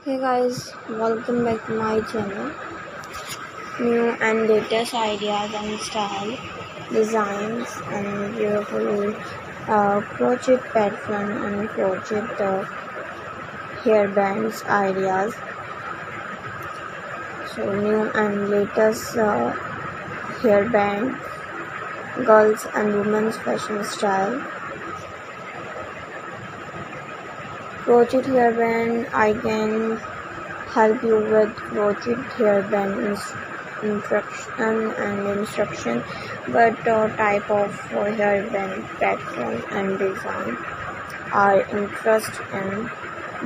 Hey guys, welcome back to my channel. New and latest ideas and style, designs and beautiful crochet pattern and crochet hairbands ideas. So new and latest hairband, girls and women's fashion style. Crochet hairband, I can help you with crochet hairband instruction, but type of hairband pattern and design are interest in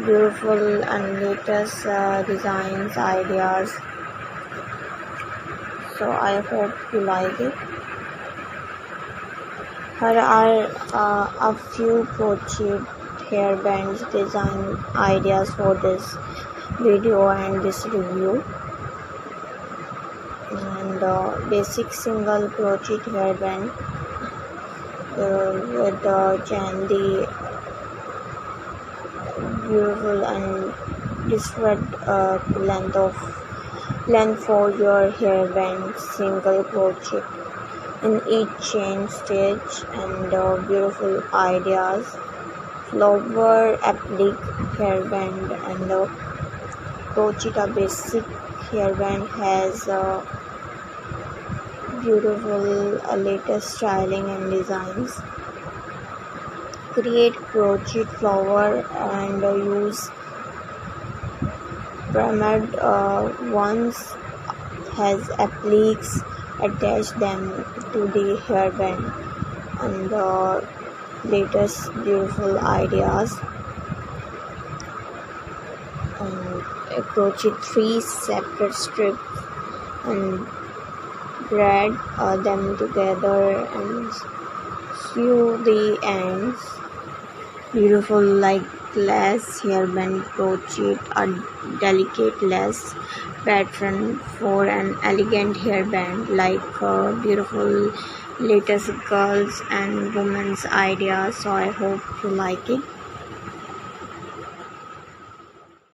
beautiful and latest designs ideas. So I hope you like it. Here are a few crochet hairbands design ideas for this video and this review. And basic single crochet hairband with candy, beautiful and different length for your hairband, single crochet in each chain stitch, and beautiful ideas. Flower applique hairband and the crochet basic hairband has beautiful latest styling and designs. Create crochet flower and use pyramid ones has appliques, attach them to the hairband and latest beautiful ideas. Crochet 3 separate strips and braid them together and sew the ends. Beautiful like lace hairband, crochet a delicate lace pattern for an elegant hairband, like beautiful latest girls and women's ideas. So I hope you like it.